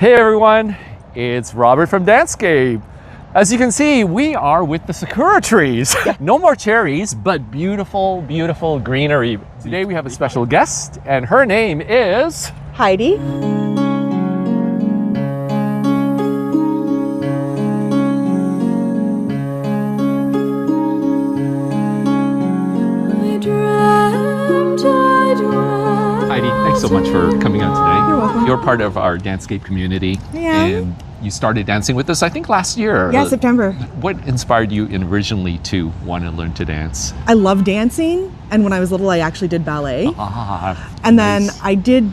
Hey everyone, it's Robert from danceScape. As you can see, we are with the sakura trees. No more cherries, but beautiful, beautiful greenery. Today we have a special guest, and her name is Heidi. Heidi. Thanks so much for coming on today. You're welcome. You're part of our danceScape community. Yeah. And you started dancing with us, I think, last year. Yeah, September. What inspired you originally to want to learn to dance? I love dancing, and when I was little, I actually did ballet. And then Nice. I did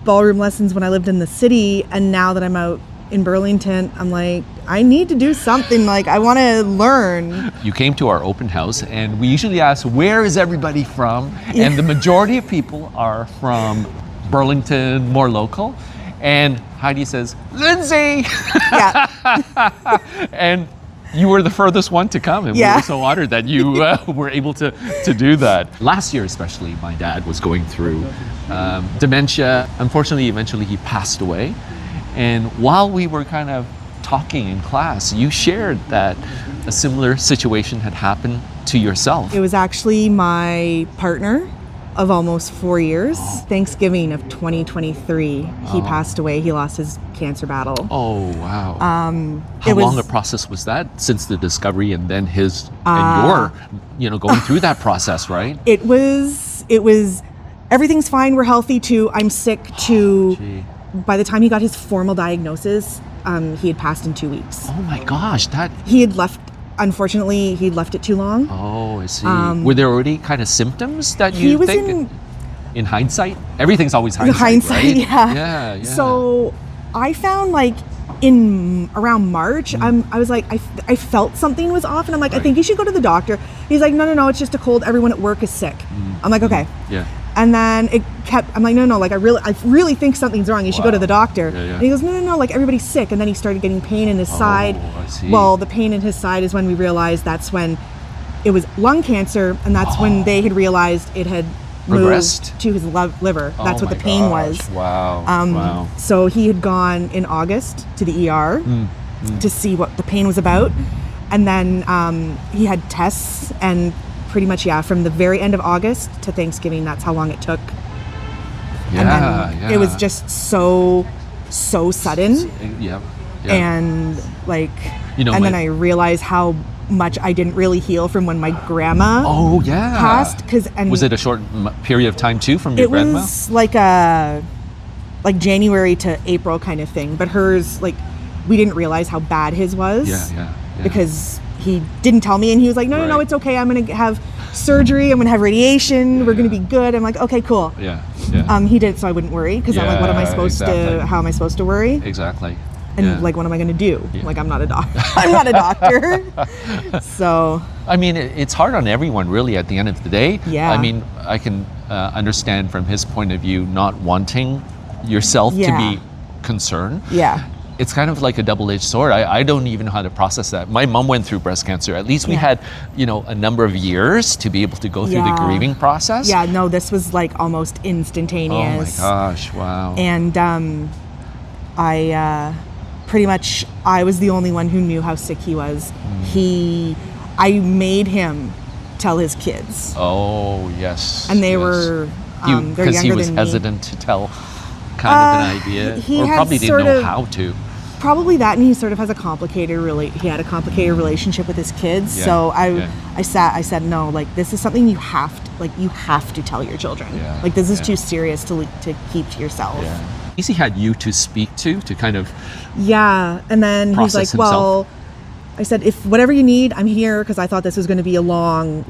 ballroom lessons when I lived in the city, and now that I'm out in Burlington, I'm like, I need to do something, like I want to learn. You came to our open house, and we usually ask, where is everybody from? And the majority of people are from Burlington, more local. And Heidi says, Lindsay! Yeah. And you were the furthest one to come, and we Yeah. were so honored that you were able to do that. Last year especially, my dad was going through dementia. Unfortunately, eventually he passed away. And while we were kind of talking in class, you shared that a similar situation had happened to yourself. It was actually my partner of almost 4 years. Thanksgiving of 2023, he passed away. He lost his cancer battle. Oh, wow. It How was- long a process was that since the discovery and then his and your, going through that process, right? It was, everything's fine, we're healthy, to I'm sick, to Gee. by the time he got his formal diagnosis, he had passed in 2 weeks. Oh my gosh, that. He had left, unfortunately, he'd left it too long. Oh, I see. Were there already kind of symptoms that you He was think? In hindsight, everything's always hindsight, right? Yeah. Yeah. So I found, like, in around March, I was like, I felt something was off, and I'm like, I Right. think you should go to the doctor. He's like, no, it's just a cold. Everyone at work is sick. I'm like, okay. Yeah. And then it kept, I'm like, no, like I really think something's wrong. You should go to Wow. the doctor. Yeah, yeah. And he goes, no, like everybody's sick. And then he started getting pain in his side. I see. Well, the pain in his side is when we realized that's when it was lung cancer. And that's when they had realized it had Progressed. moved to his liver. That's Oh what the my pain gosh. was. Wow. Wow. So he had gone in August to the ER to see what the pain was about. And then he had tests, and pretty much, from the very end of August to Thanksgiving, that's how long it took. And then it was just so sudden. Yeah. And like, You know, and then my- I realized how much I didn't really heal from when my grandma Oh yeah. passed. And Was it a short period of time too from your it grandma? was like January to April kind of thing, but hers, like, we didn't realize how bad his was. Yeah. Because he didn't tell me, and he was like, no, Right. it's okay, I'm gonna have surgery, I'm gonna have radiation, we're gonna be good. I'm like, okay, cool. Yeah. He did it so I wouldn't worry, because I'm like, what am I Yeah, supposed exactly. to, how am I supposed to worry? Exactly. And Yeah. like, what am I gonna do? Yeah. Like, I'm not a doctor. I'm not a doctor. So, I mean, it's hard on everyone, really, at the end of the day. Yeah. I mean, I can understand from his point of view not wanting yourself to Yeah. be concerned. yeah. It's kind of like a double-edged sword. I don't even know how to process that. My mom went through breast cancer. At least we Yeah. had, a number of years to be able to go through the Yeah. grieving process. Yeah, no, this was like almost Oh my instantaneous. gosh! Wow. And pretty much, I was the only one who knew how sick he was. I made him tell his kids, Oh yes. and they yes. were they're Because he younger was than me. hesitant to tell kind of an idea, he or had probably didn't sort know of- how to. Probably that, and he sort of has a complicated relationship with his kids. Yeah, So yeah. I said, no, like, this is something you have to tell your children. Yeah, Like, this is yeah. too serious to keep to yourself. Yeah. Easy had you to speak to kind of. Yeah, and then he's Process like, himself. well, I said, if whatever you need, I'm here, because I thought this was going to be a long,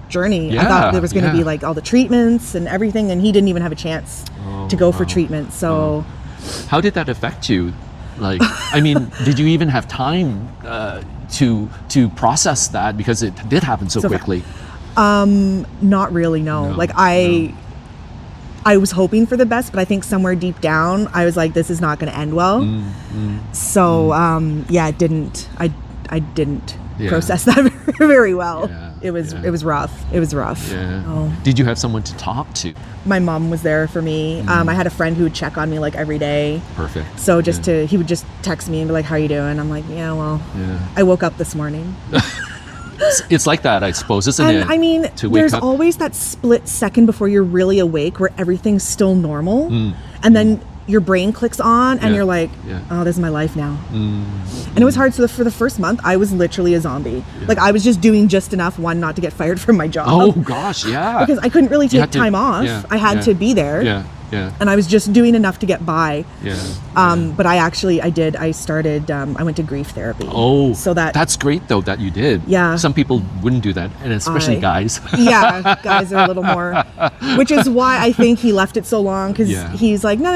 journey. I Yeah, thought there was going to yeah. be like all the treatments and everything, and he didn't even have a chance to go for treatment. So How did that affect you? Like, I mean, did you even have time to process that, because it did happen so quickly? not really, no. No, Like I was hoping for the best, but I think somewhere deep down I was like, this is not going to end well. So it didn't. I didn't Yeah. process that very well. Yeah. it was rough. It was rough. Yeah. Oh. Did you have someone to talk to? My mom was there for me. I had a friend who would check on me like every day. Perfect. So he would just text me and be like, "How are you doing?" I'm like, "Yeah, well, I woke up this morning." It's like that, I suppose, isn't it? And I mean, To wake there's up. always that split second before you're really awake where everything's still normal, and then your brain clicks on and you're like, oh, this is my life now. And it was hard. So for the first month, I was literally a zombie. Like I was just doing just enough, one, not to get fired from my job. Oh gosh, yeah. Because I couldn't really take time off. Yeah, I had to be there. Yeah. And I was just doing enough to get by. Yeah. But I went to grief therapy. Oh, so that's great though that you did. Yeah. Some people wouldn't do that, and especially guys. Yeah, guys are a little more, which is why I think he left it so long, because he's like, no,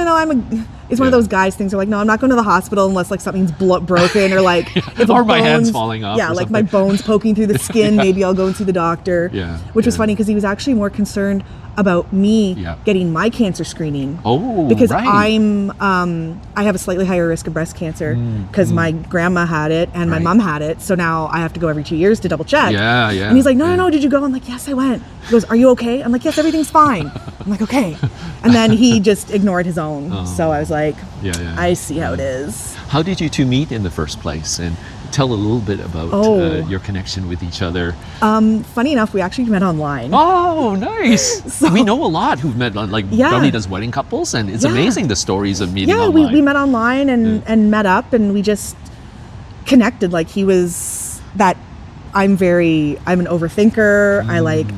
it's one of those guys things are like, no, I'm not going to the hospital unless like something's broken or like if or my hand's falling off. Yeah, or like something. my bone's poking through the skin. Maybe I'll go and see the doctor. Yeah. Which was funny because he was actually more concerned about me getting my cancer screening. Oh, because right. I have a slightly higher risk of breast cancer because my grandma had it and my mom had it. So now I have to go every 2 years to double check. Yeah. And he's like, no, did you go? I'm like, yes, I went. He goes, are you okay? I'm like, yes, everything's fine. I'm like, okay. And then he just ignored his own. So I was like, I see how it is. How did you two meet in the first place? And tell a little bit about your connection with each other. Funny enough, we actually met online. Oh, nice. We know a lot who've met on, like, Brownie does wedding couples, and it's amazing the stories of meeting online. Yeah, we met online and met up, and we just connected. Like, he was that, I'm an overthinker.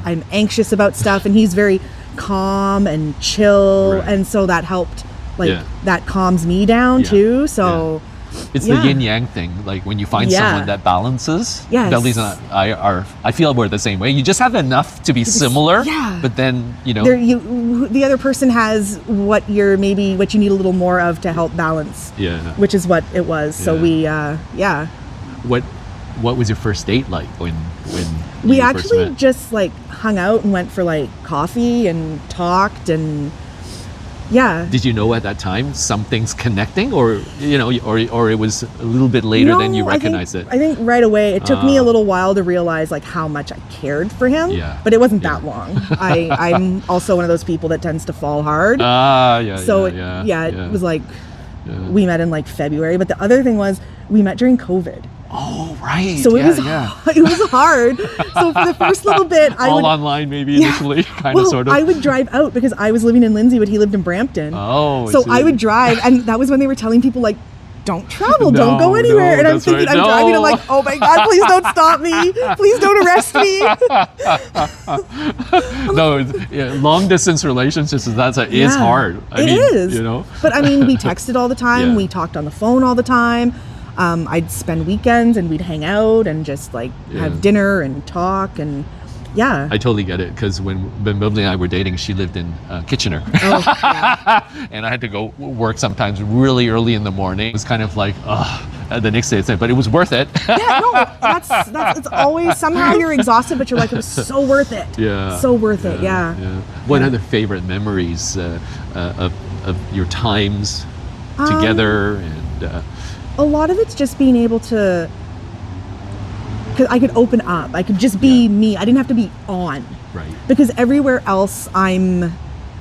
I'm anxious about stuff, and he's very calm and chill, and so that helped, that calms me down too, so... It's the yin-yang thing, like when you find someone that balances. Bellie's and I feel we're the same way. You just have enough to be similar, but then, the other person has what you need a little more of to help balance. Which is what it was. So we, What was your first date like when we you actually first met? just like hung out and went for like coffee and talked and... Yeah. Did you know at that time something's connecting, or or it was a little bit later than you recognized it? I think right away. It took me a little while to realize like how much I cared for him. But it wasn't that long. I'm also one of those people that tends to fall hard. So it was like we met in like February, but the other thing was we met during COVID. Oh, right. So it was hard. So for the first little bit, online maybe initially, sort of. I would drive out because I was living in Lindsay, but he lived in Brampton. Oh, so I would drive, and that was when they were telling people like, don't travel, don't go anywhere. And I'm thinking, I'm driving, I'm like, oh my God, please don't stop me. Please don't arrest me. Long distance relationships, is hard. I mean, is. But I mean, we texted all the time. We talked on the phone all the time. I'd spend weekends and we'd hang out and just like have dinner and talk and I totally get it, because when Beverly and I were dating, she lived in Kitchener. And I had to go work sometimes really early in the morning. It was kind of like, the next day, but it was worth it. That's it's always, somehow you're exhausted, but you're like, it was so worth it. So worth it. What are the favorite memories of your times together? And a lot of it's just being able to, because I could open up. I could just be me. I didn't have to be on. Right. Because everywhere else, I'm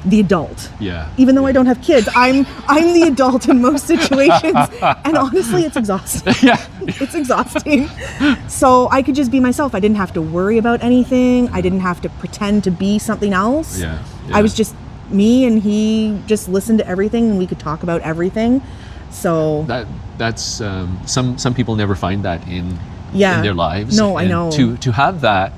the adult. Even though I don't have kids, I'm the adult in most situations. And honestly, it's exhausting. It's exhausting. So I could just be myself. I didn't have to worry about anything. I didn't have to pretend to be something else. I was just me, and he just listened to everything, and we could talk about everything. So that's some people never find that in their lives. I know. To have that,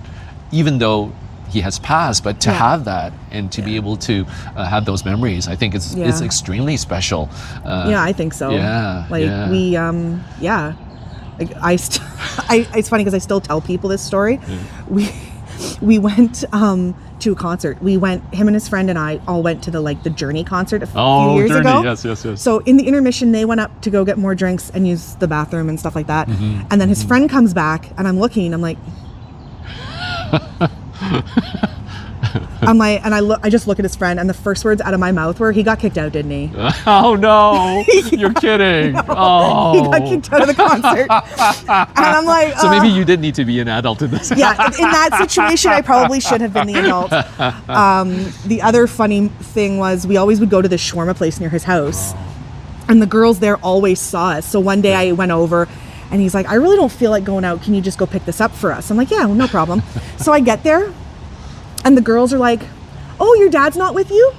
even though he has passed, but to have that and to be able to have those memories, I think it's extremely special. I think so. We it's funny because I still tell people this story. We went to a concert. Him and his friend and I all went to the Journey concert a few years ago. Yes. So in the intermission, they went up to go get more drinks and use the bathroom and stuff like that. And then his friend comes back, and I'm looking, I'm like, I'm like, and I just look at his friend, and the first words out of my mouth were, "He got kicked out, didn't he?" Oh no, you're kidding. No, Oh, he got kicked out of the concert. And I'm like, so maybe you did need to be an adult in this. Yeah, in that situation, I probably should have been the adult. The other funny thing was we always would go to this shawarma place near his house, and the girls there always saw us. So one day I went over, and he's like, "I really don't feel like going out. Can you just go pick this up for us?" I'm like, "Yeah, well, no problem." So I get there, and the girls are like, "Oh, your dad's not with you?"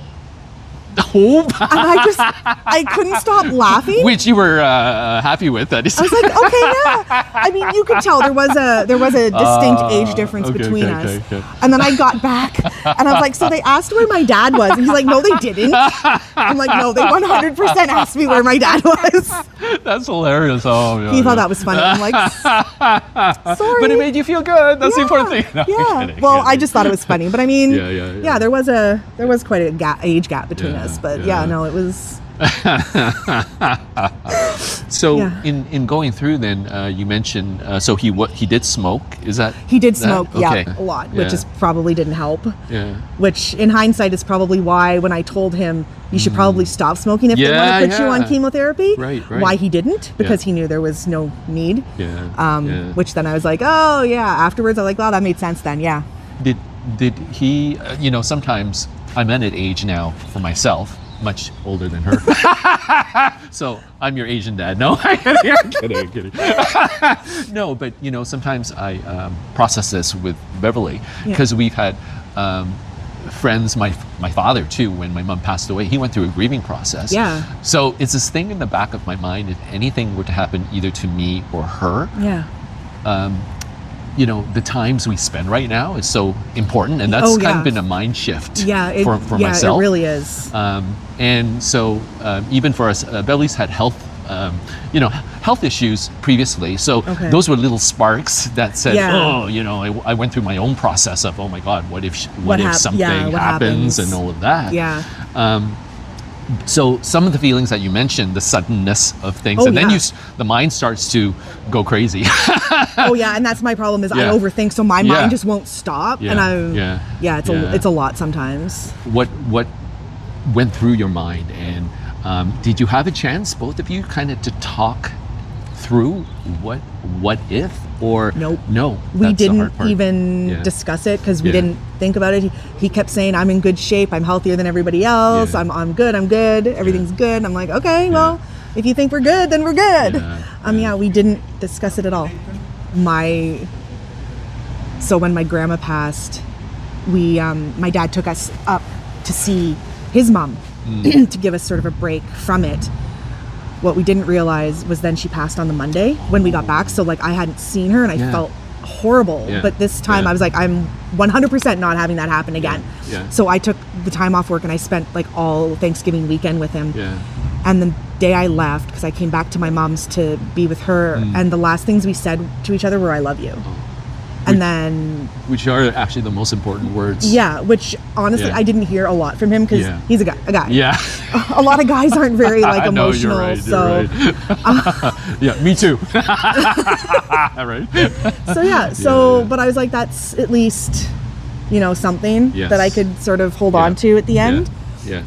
Oh. And I couldn't stop laughing. Which you were happy with, that is. I was like, okay, yeah. I mean, you could tell there was a distinct age difference between us. Okay. And then I got back, and I was like, so they asked where my dad was, and he's like, no, they didn't. I'm like, no, they 100% asked me where my dad was. That's hilarious. Oh, yeah. He thought that was funny. I'm like, sorry. But it made you feel good. That's the important thing. No, Yeah. I'm kidding. Well, I just thought it was funny, but I mean, Yeah. there was quite a age gap between us, but no, it was. So Yeah. in going through, then you mentioned so he did smoke. Is that He did that? smoke, Okay. a lot, which Yeah. is probably didn't help. Yeah. Which, in hindsight, is probably why when I told him you should probably stop smoking if they want to put you on chemotherapy, Right. why he didn't, because he knew there was no need. Yeah. Which then I was like, oh yeah. Afterwards, I was like, well, that made sense then. Yeah. Did he? Sometimes I'm at an age now for myself, much older than her. So I'm your Asian dad. No, I'm kidding. No, but sometimes I process this with Beverly because we've had friends. My father too. When my mom passed away, he went through a grieving process. Yeah. So it's this thing in the back of my mind. If anything were to happen either to me or her, the times we spend right now is so important, and that's kind of been a mind shift for myself. It really is. And so even for us, Beverly's had health issues previously. So those were little sparks that said, I went through my own process of, oh my God, what if something happens and all of that. Yeah. So some of the feelings that you mentioned, the suddenness of things, then the mind starts to go crazy. Oh yeah, and that's my problem is I overthink, so my mind just won't stop, and it's a lot sometimes. What went through your mind, and did you have a chance, both of you, kind of to talk through what if, or Nope. No, we didn't even discuss it because we didn't think about it. He kept saying, I'm in good shape, I'm healthier than everybody else, I'm good, everything's good. I'm like, okay, well, if you think we're good, then we're good. We didn't discuss it at all. So when my grandma passed, my dad took us up to see his mom to give us sort of a break from it. What we didn't realize was then she passed on the Monday when we got back. So like I hadn't seen her and I felt horrible. But this time I was like, I'm 100% not having that happen again. So I took the time off work and I spent like all Thanksgiving weekend with him. And the day I left, because I came back to my mom's to be with her, and the last things we said to each other were, I love you. Which are actually the most important words. Yeah, which honestly I didn't hear a lot from him because he's a guy. Yeah. A lot of guys aren't very like emotional. You're right, so yeah, me too. Right. But I was like, that's at least something that I could sort of hold on to at the end.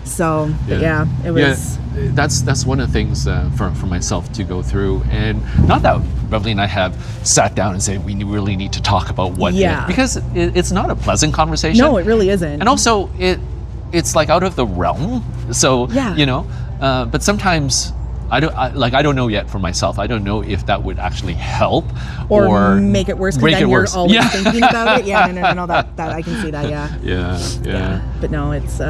So it was. That's one of the things for myself to go through, and not that Beverly and I have sat down and said we really need to talk about what if, because it's not a pleasant conversation. No, it really isn't. And also it's like out of the realm. So but sometimes I don't know yet for myself. I don't know if that would actually help or make it worse because then you're always thinking about it. No, that I can see that. Yeah. But no, it's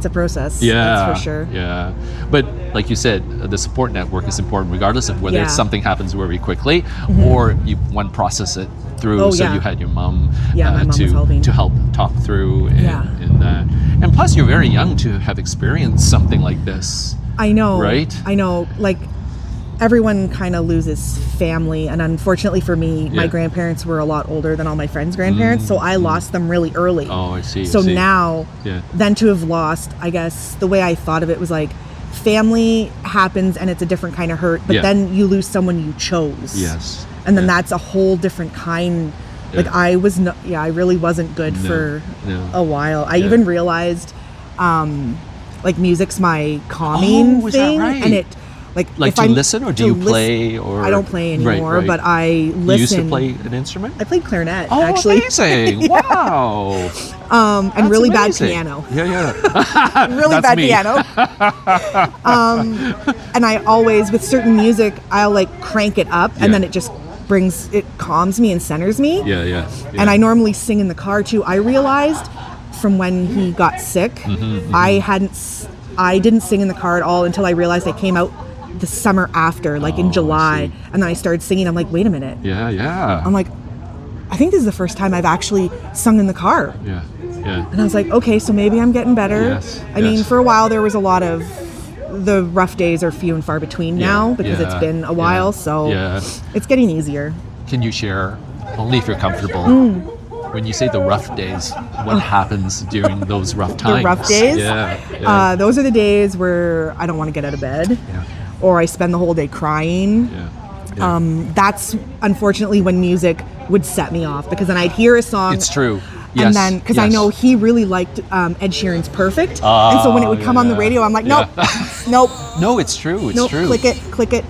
a process. That's for sure. Yeah. But like you said, the support network is important regardless of whether something happens very quickly or you process it through. So you had your mom, my mom was helping to help talk through and that. And plus you're very young to have experienced something like this. I know. Right? I know. Like everyone kind of loses family, and unfortunately for me, my grandparents were a lot older than all my friends' grandparents, so I lost them really early. Oh, I see. So now, then to have lost, I guess the way I thought of it was like, family happens and it's a different kind of hurt, but then you lose someone you chose. Yes. And then that's a whole different kind Like I was no, yeah, I really wasn't good for a while. I even realized like music's my calming is thing, that right? and it like Like, if do you I'm listen or do to you play? Or I don't play anymore, right. but I listen. You used to play an instrument? I played clarinet Oh, actually. amazing! Wow. And That's really amazing. bad piano. Yeah. Really That's bad me. piano. And I always, with certain music, I'll like crank it up, and then it just calms me and centers me. Yeah. And I normally sing in the car too. I realized from when he got sick, I didn't sing in the car at all until I realized I came out the summer after, like in July, and then I started singing. I'm like, wait a minute. Yeah. I'm like, I think this is the first time I've actually sung in the car. Yeah. And I was like, okay, so maybe I'm getting better. Yes, I mean, for a while there was a lot of the rough days are few and far between now because it's been a while, so it's getting easier. Can you share, only if you're comfortable, when you say the rough days, what happens during those rough times? The rough days? Yeah. Those are the days where I don't want to get out of bed, or I spend the whole day crying. That's unfortunately when music would set me off, because then I'd hear a song. It's true. And then, because I know he really liked Ed Sheeran's Perfect. And so when it would come on the radio, I'm like, nope. No, it's true. It's true. Click it.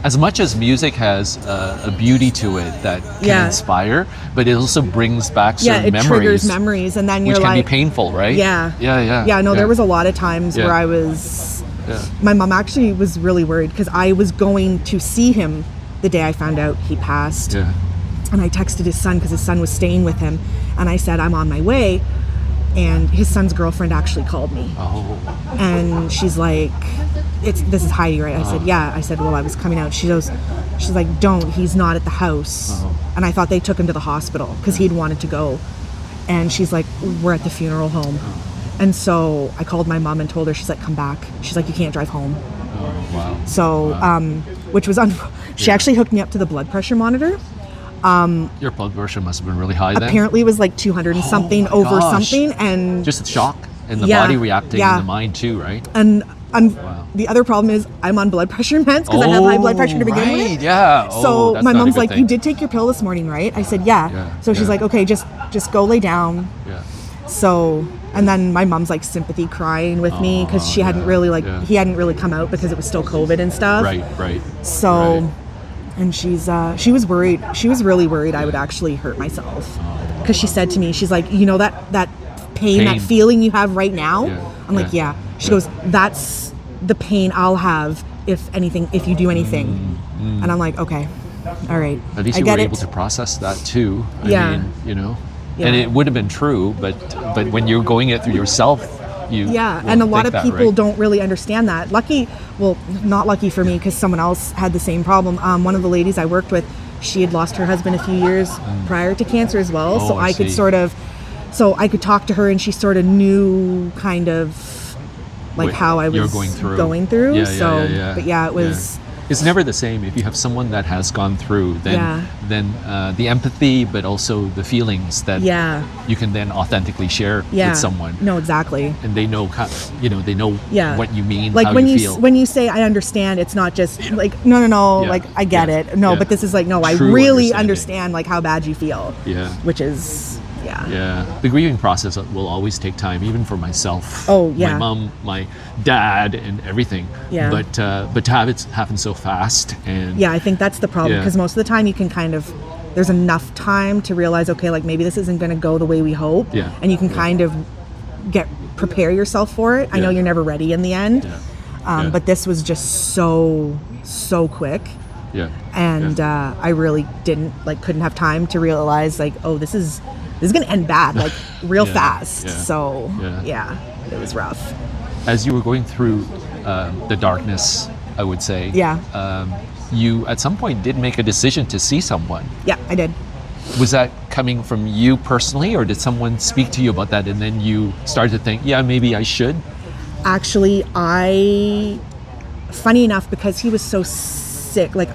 As much as music has a beauty to it that can inspire, but it also brings back certain memories. Yeah, it triggers memories, and then you're which like... can be painful, right? Yeah, there was a lot of times where I was... My mom actually was really worried, because I was going to see him the day I found out he passed. And I texted his son, because his son was staying with him, and I said, I'm on my way. And his son's girlfriend actually called me. And she's like, this is Heidi, right? I said, yeah. I said, well, I was coming out. She's like, don't, he's not at the house. And I thought they took him to the hospital because he'd wanted to go. And she's like, we're at the funeral home. And so I called my mom and told her, she's like, come back. She's like, you can't drive home. So, which was, she actually hooked me up to the blood pressure monitor. Your blood pressure must have been really high then. Apparently it was like 200 and something over something, and just the shock and the body reacting and the mind too, right? And the other problem is I'm on blood pressure meds because I have high blood pressure to begin with. So my mom's like, you did take your pill this morning, right? I said, yeah. So she's like, okay, just go lay down. So, and then my mom's like sympathy crying with me because she hadn't really he hadn't really come out because it was still COVID and stuff. Right. So. And she was worried. She was really worried I would actually hurt myself. Because she said to me, she's like, you know that pain, that feeling you have right now? I'm like, yeah. She goes, that's the pain I'll have if you do anything. And I'm like, okay, all right. At least you were able to process that too. I mean, you know. And it would have been true, but when you're going it through yourself, and a lot of people don't really understand that. Not lucky for me, because someone else had the same problem. One of the ladies I worked with, she had lost her husband a few years prior to cancer as well. So I could talk to her, and she sort of knew kind of like how I was going through. But it was. It's never the same. If you have someone that has gone through, then the empathy, but also the feelings that you can then authentically share with someone. No, exactly. And they know, they know what you mean, like how when you feel. When you say I understand, it's not just like no, like I get it. No, but this is like no, I really understand like how bad you feel. Which is. The grieving process will always take time, even for myself. My mom, my dad, and everything. But to have it happen so fast, and I think that's the problem, because most of the time you can kind of, there's enough time to realize, okay, like maybe this isn't going to go the way we hope, and you can kind of prepare yourself for it. I know you're never ready in the end, but this was just so quick. And I really couldn't have time to realize like, oh, this is going to end bad, like real fast. So it was rough. As you were going through the darkness, I would say, you at some point did make a decision to see someone. Yeah, I did. Was that coming from you personally, or did someone speak to you about that and then you started to think, maybe I should? Actually, funny enough, because he was so sick, like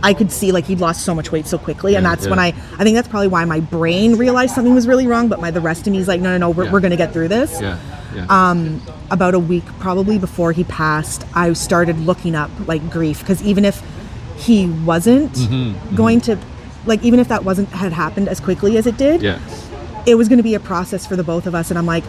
I could see like he'd lost so much weight so quickly, and that's when I think that's probably why my brain realized something was really wrong, but the rest of me is like, no, we're going to get through this. About a week probably before he passed, I started looking up like grief, because even if he wasn't going to like even if that had happened as quickly as it did, it was going to be a process for the both of us. And I'm like,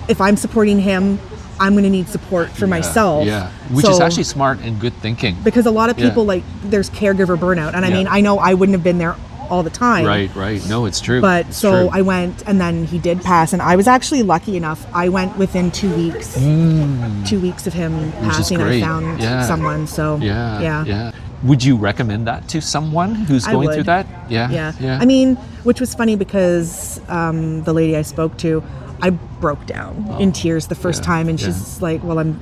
if I'm supporting him, I'm going to need support for myself. Yeah, which is actually smart and good thinking. Because a lot of people, like, there's caregiver burnout. And I mean, I know I wouldn't have been there all the time. Right. No, it's true. But it's so true. I went, and then he did pass. And I was actually lucky enough. I went within 2 weeks. 2 weeks of him passing, I found someone. So, yeah. Would you recommend that to someone who's going through that? Yeah. I mean, which was funny because the lady I spoke to, I broke down in tears the first time, and she's like, "Well, I'm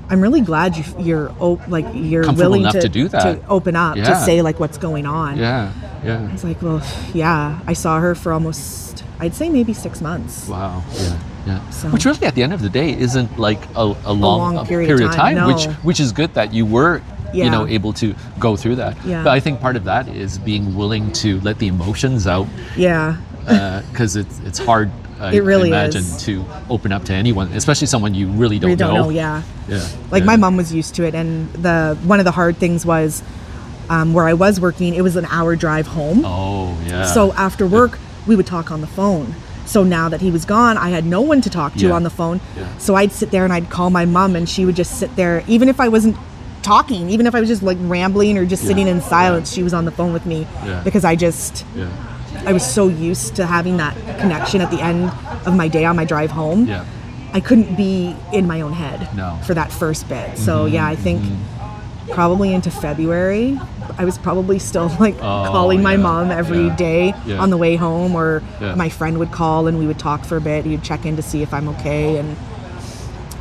really glad you're willing enough to do that, to open up, to say like what's going on." Yeah. I was like, "Well, yeah." I saw her for almost, I'd say maybe 6 months. Wow. Yeah. So, which really, at the end of the day, isn't like a long period of time. No. Which is good that you were. Able to go through that. But I think part of that is being willing to let the emotions out. Yeah. Because it's hard. It really imagine is. To open up to anyone, especially someone you really don't know. Yeah. My mom was used to it, and one of the hard things was where I was working. It was an hour drive home. Oh yeah. So after work, we would talk on the phone. So now that he was gone, I had no one to talk to on the phone. So I'd sit there and I'd call my mom, and she would just sit there, even if I wasn't talking, even if I was just like rambling or just sitting in silence, she was on the phone with me because I was so used to having that connection at the end of my day on my drive home. I couldn't be in my own head for that first bit. So I think probably into February, I was probably still like calling my mom every day on the way home, or my friend would call and we would talk for a bit. He'd check in to see if I'm okay and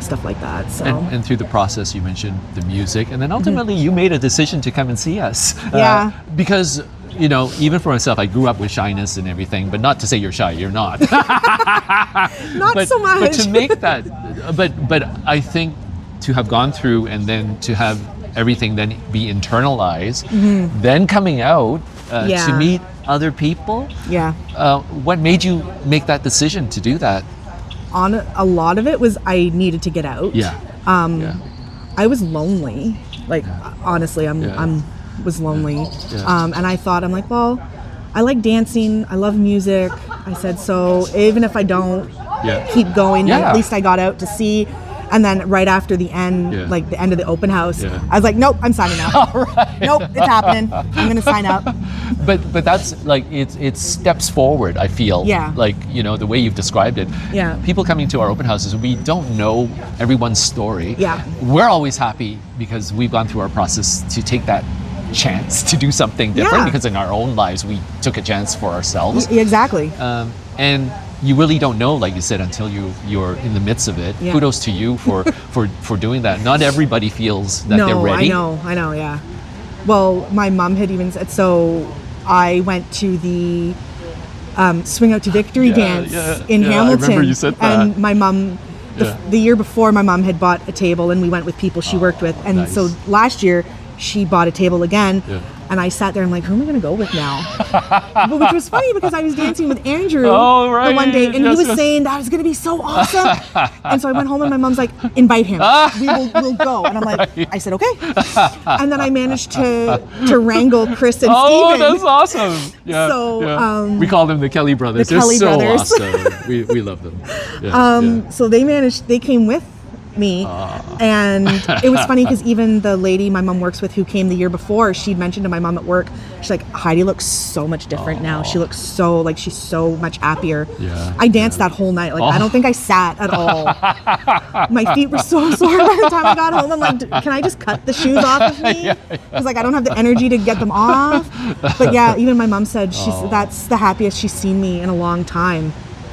stuff like that. So and through the process, you mentioned the music, and then ultimately you made a decision to come and see us. Because even for myself, I grew up with shyness and everything, but not to say you're shy, you're not. Not so much. But to make that, but I think to have gone through and then to have everything then be internalized, then coming out to meet other people. What made you make that decision to do that? A lot of it was I needed to get out. I was lonely. Like honestly, I'm was lonely. And I thought, I'm like, well, I like dancing. I love music. I said, so even if I don't keep going, then at least I got out to see. And then right after the end, like the end of the open house, I was like, nope, I'm signing up. Nope, it's happening. I'm going to sign up. But that's like, it's steps forward, I feel. Like, the way you've described it. People coming to our open houses, we don't know everyone's story. We're always happy because we've gone through our process to take that chance to do something different, because in our own lives, we took a chance for ourselves. Exactly. And you really don't know, like you said, until you're in the midst of it. Kudos to you for doing that. Not everybody feels that they're ready. I know, yeah. Well, my mom had even said, so I went to the Swing Out to Victory dance in Hamilton. I remember you said that. And my mom, the year before, my mom had bought a table and we went with people she worked with. And so last year, she bought a table again, and I sat there and like, who am I going to go with now? But which was funny because I was dancing with Andrew the one day, and he was saying that was going to be so awesome. And so I went home, and my mom's like, invite him. We'll go. And I'm like, I said, okay. And then I managed to wrangle Chris and Steven. Oh, that's awesome. So we call them the Kelly brothers. They're so brothers. Awesome. We love them. So they came with me, and it was funny because even the lady my mom works with who came the year before, she mentioned to my mom at work, she's like, Heidi looks so much different now. She looks so like she's so much happier. I danced that whole night. Like I don't think I sat at all. My feet were so sore by the time I got home. I'm like, can I just cut the shoes off of me? Because like I don't have the energy to get them off. But yeah, even my mom said that's the happiest she's seen me in a long time.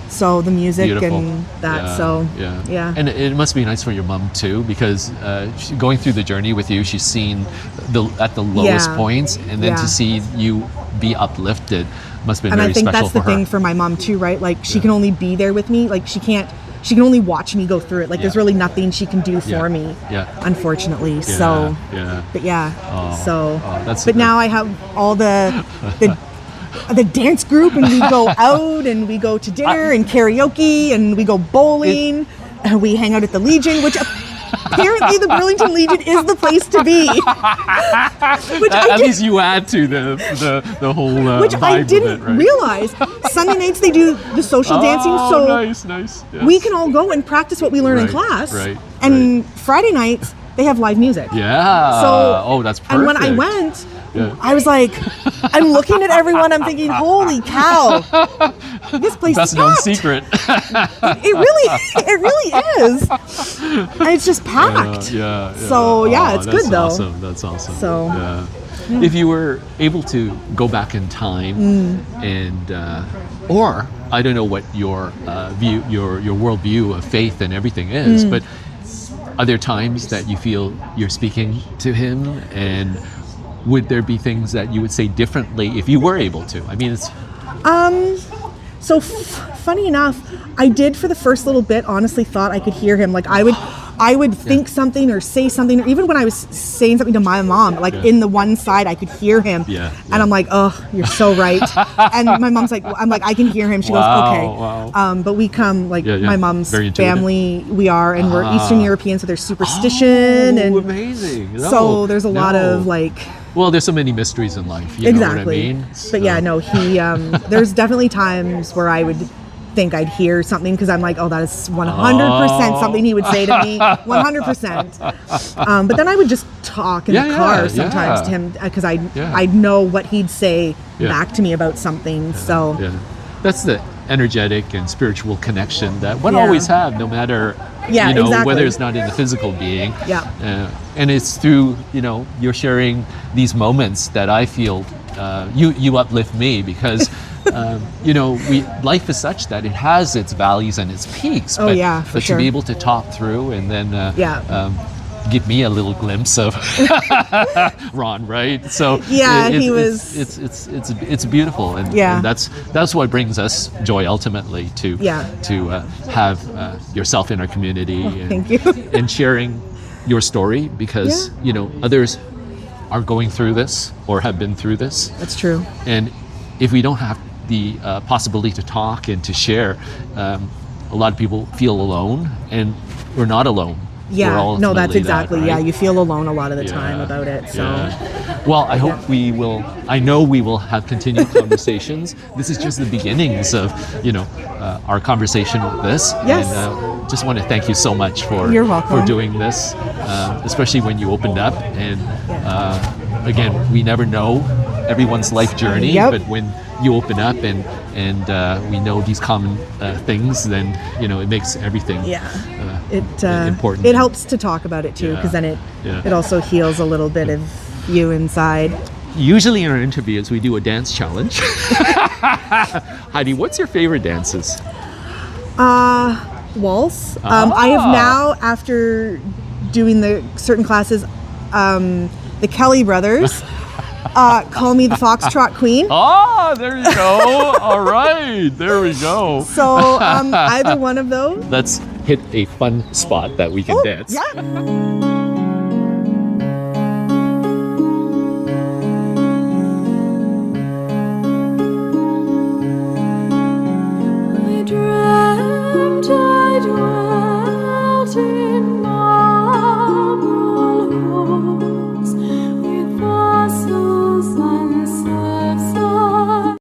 So the music and that, And it must be nice for your mom too, because going through the journey with you, she's seen at the lowest points, and then to see you be uplifted must have been very special for her. And I think that's the thing for my mom too, right? Like she can only be there with me. Like she can only watch me go through it. Like there's really nothing she can do for me, unfortunately. So, but but now I have all the dance group, and we go out and we go to dinner and karaoke and we go bowling and we hang out at the Legion, which apparently the Burlington Legion is the place to be. Which At least you add to the whole which vibe I didn't of it, right? realize. Sunday nights they do the social dancing, so nice. Yes. we can all go and practice what we learn in Right, class. right, And Friday nights they have live music. Yeah. So that's perfect. And when I went, Yeah. I was like, I'm looking at everyone. I'm thinking, holy cow, this place Best is known packed. secret. It really is. And it's just packed. Yeah. So, yeah, it's good, though. That's awesome. So, yeah. If you were able to go back in time and, or I don't know what your view, your worldview of faith and everything is, but are there times that you feel you're speaking to him, and would there be things that you would say differently if you were able to? I mean, it's So funny enough, I did for the first little bit honestly thought I could hear him. Like I would think something or say something, or even when I was saying something to my mom, like in the one side I could hear him. And I'm like, oh, you're so right. And my mom's like, I'm like, I can hear him. She goes, okay. Wow. But we come like my mom's Very intuitive. family, we are, and we're Eastern European, so there's superstition and amazing. so there's a lot of like. Well, there's so many mysteries in life. You Exactly. know what I mean? But yeah, no, he. There's definitely times where I would think I'd hear something because I'm like, oh, that is 100% something he would say to me, 100%. But then I would just talk in the car sometimes to him because I'd know what he'd say back to me about something. So that's the energetic and spiritual connection that one always have, no matter whether it's not in the physical being. And it's through you're sharing these moments that I feel you uplift me because life is such that it has its valleys and its peaks. But to be able to talk through and then give me a little glimpse of Ron, right? So it's beautiful, and that's what brings us joy ultimately to have yourself in our community. Thank you. And sharing your story because others are going through this or have been through this. That's true. And if we don't have the possibility to talk and to share, a lot of people feel alone, and we're not alone. Yeah, no, that's exactly. That, right? Yeah, you feel alone a lot of the time about it. So, well, I hope I know we will have continued conversations. This is just the beginnings of, our conversation with this. Yes. And just want to thank you so much for doing this, especially when you opened up. And again, we never know everyone's life journey, but when you open up and we know these common things, then it makes everything important. It helps to talk about it too, because then it also heals a little bit of you inside. Usually in our interviews we do a dance challenge. Heidi, what's your favorite dances? Waltz. I have now, after doing the certain classes, the Kelly brothers call me the Foxtrot Queen. There you go. All right, there we go. So either one of those. Let's hit a fun spot that we can dance. Yeah.